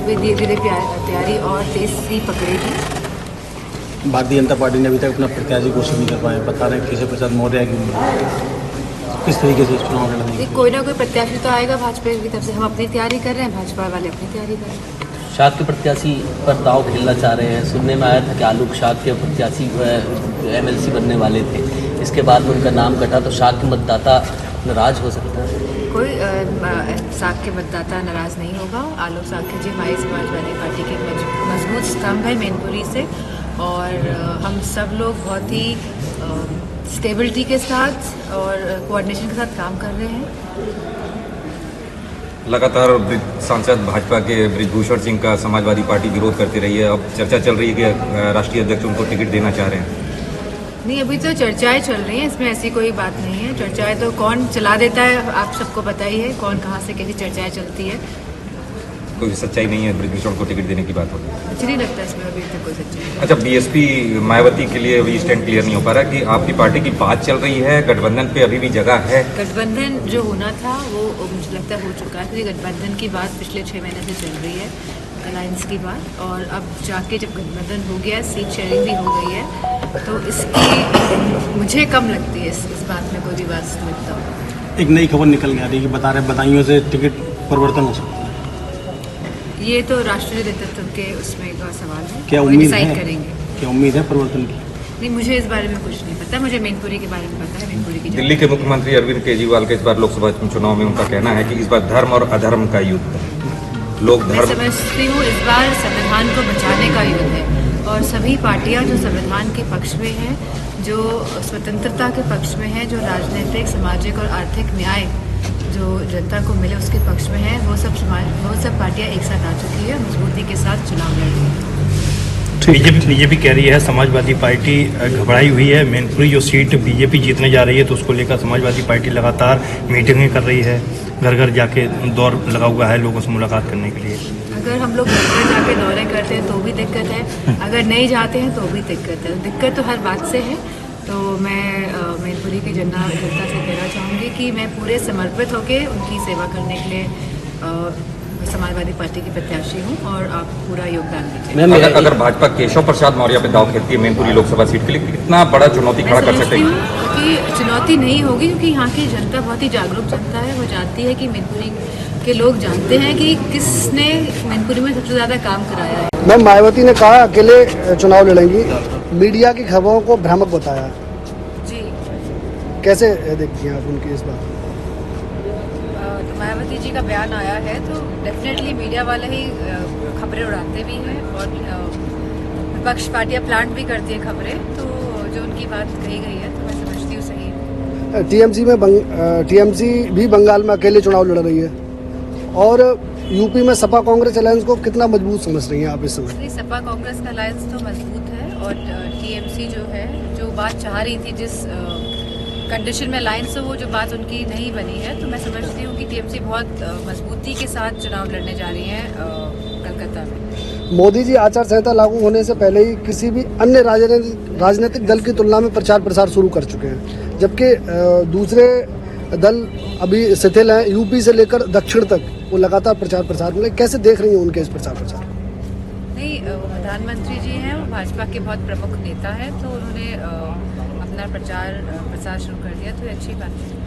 अभी धीरे धीरे तैयारी और तेज सी पकड़ेगी। भारतीय जनता पार्टी ने अभी तक अपना प्रत्याशी घोषित नहीं कर पाए, बता रहे हैं केशव प्रसाद मौर्य की किस तरीके से चुनाव लड़ेंगे। कोई ना कोई प्रत्याशी तो आएगा भाजपा की तरफ से, हम अपनी तैयारी कर रहे हैं, भाजपा वाले अपनी तैयारी कर रहे हैं। शाद के प्रत्याशी पर दाव खेलना चाह रहे हैं। सुनने में आया था कि आलोक शाद के प्रत्याशी MLC बनने वाले थे, इसके बाद में उनका नाम कटा, तो शाद के मतदाता नाराज हो सकता है। कोई साग के मतदाता नाराज नहीं होगा। आलोक साग जी हमारी समाजवादी पार्टी के मजबूत स्तंभ है मैनपुरी से, और हम सब लोग बहुत ही स्टेबिलिटी के साथ और कोऑर्डिनेशन के साथ काम कर रहे हैं। लगातार सांसद भाजपा के बृजभूषण सिंह का समाजवादी पार्टी विरोध करती रही है, अब चर्चा चल रही है कि राष्ट्रीय अध्यक्ष उनको टिकट देना चाह रहे हैं। नहीं, अभी तो चर्चाएं चल रही हैं, इसमें ऐसी कोई बात नहीं है। चर्चाएं तो कौन चला देता है आप सबको पता ही है, कौन कहाँ से कैसी चर्चाएं चलती है। कोई सच्चाई नहीं है बृजभूषण को टिकट देने की बात होगी। मुझे नहीं लगता इसमें अभी तक कोई सच्चाई। अच्छा, BSP मायावती के लिए अभी स्टैंड क्लियर नहीं हो पा रहा कि आपकी पार्टी की बात चल रही है, गठबंधन पे अभी भी जगह है। गठबंधन जो होना था वो मुझे लगता है हो चुका है, क्योंकि गठबंधन की बात पिछले 6 महीने से चल रही है, अलायंस की बात, और अब जाके जब गठबंधन हो गया, सीट शेयरिंग भी हो गई है, तो इसकी मुझे कम लगती है इस बात में कोई भी वास्तविकता। एक नई खबर निकल गया कि बता रहे बदायूं से टिकट परिवर्तन हो सकता है। ये तो राष्ट्रीय नेतृत्व के उसमें का सवाल है, क्या वो उम्मीद डिसाइड है? करेंगे। क्या उम्मीद है परिवर्तन की? नहीं, मुझे इस बारे में कुछ नहीं पता, मुझे मैनपुरी के बारे में पता है। मैनपुरी की दिल्ली के मुख्यमंत्री अरविंद केजरीवाल का इस बार लोकसभा चुनाव में उनका कहना है कि इस बार धर्म और अधर्म का युद्ध है। लोग मैं धर्म समझती हूँ इस बार संविधान को बचाने का युद्ध है, और सभी पार्टियां जो संविधान के पक्ष में हैं, जो स्वतंत्रता के पक्ष में हैं, जो राजनीतिक, सामाजिक और आर्थिक न्याय जो जनता को मिले उसके पक्ष में है, वो सब पार्टियां एक साथ आ चुकी है, मजबूती के साथ चुनाव लड़ रही है। बीजेपी कह रही है समाजवादी पार्टी घबराई हुई है। मैनपुरी जो सीट बीजेपी जीतने जा रही है, तो उसको लेकर समाजवादी पार्टी लगातार मीटिंगें कर रही है, घर घर जाके दौर लगा हुआ है लोगों से मुलाकात करने के लिए। अगर हम लोग घर घर जाके दौरे करते हैं तो भी दिक्कत है, अगर नहीं जाते हैं तो भी दिक्कत है। दिक्कत तो हर बात से है। तो मैं मैनपुरी की जनता से कहना चाहूँगी कि मैं पूरे समर्पित होकर उनकी सेवा करने के लिए समाजवादी पार्टी की प्रत्याशी हूँ, और आप पूरा योगदान दीजिए। अगर भाजपा केशव प्रसाद मौर्य पे दाव खेलती है मैनपुरी लोकसभा सीट के लिए, कितना बड़ा चुनौती खड़ा कर सकते हैं? कि चुनौती नहीं होगी, क्योंकि यहाँ की जनता बहुत ही जागरूक जनता है। वो जानती है कि मैनपुरी के लोग जानते हैं कि किसने मैनपुरी में सबसे ज़्यादा काम कराया है। मैम, मायावती ने कहा अकेले चुनाव लड़ेंगी, मीडिया की खबरों को भ्रामक बताया जी, कैसे देखती हैं आप उनकी इस बात? तो मायावती जी का बयान आया है, तो डेफिनेटली मीडिया वाले ही खबरें उड़ाते भी हैं, और विपक्ष पार्टियां प्लांट भी करती हैं खबरें, तो जो उनकी बात कही गई है तो मैं समझती हूँ सही है। TMC भी बंगाल में अकेले चुनाव लड़ रही है, और यूपी में सपा कांग्रेस अलायंस को कितना मजबूत समझ रही हैं आप इस समय? सपा कांग्रेस का अलायंस तो मजबूत है, और TMC जो है, जो बात चाह रही थी, जिस कंडीशन में अलायंस हो, वो जो बात उनकी नहीं बनी है, तो मैं समझती हूँ कि TMC बहुत मजबूती के साथ चुनाव लड़ने जा रही हैं कलकत्ता में। मोदी जी आचार संहिता लागू होने से पहले ही किसी भी अन्य राजनीतिक दल की तुलना में प्रचार प्रसार शुरू कर चुके हैं, जबकि दूसरे दल अभी शिथिल हैं। यूपी से लेकर दक्षिण तक वो लगातार प्रचार प्रसार में, कैसे देख रही हैं उनके इस प्रचार प्रसार? नहीं, वो प्रधानमंत्री जी हैं, वो भाजपा के बहुत प्रमुख नेता हैं, तो उन्होंने अपना प्रचार प्रसार शुरू कर दिया, तो ये अच्छी बात है।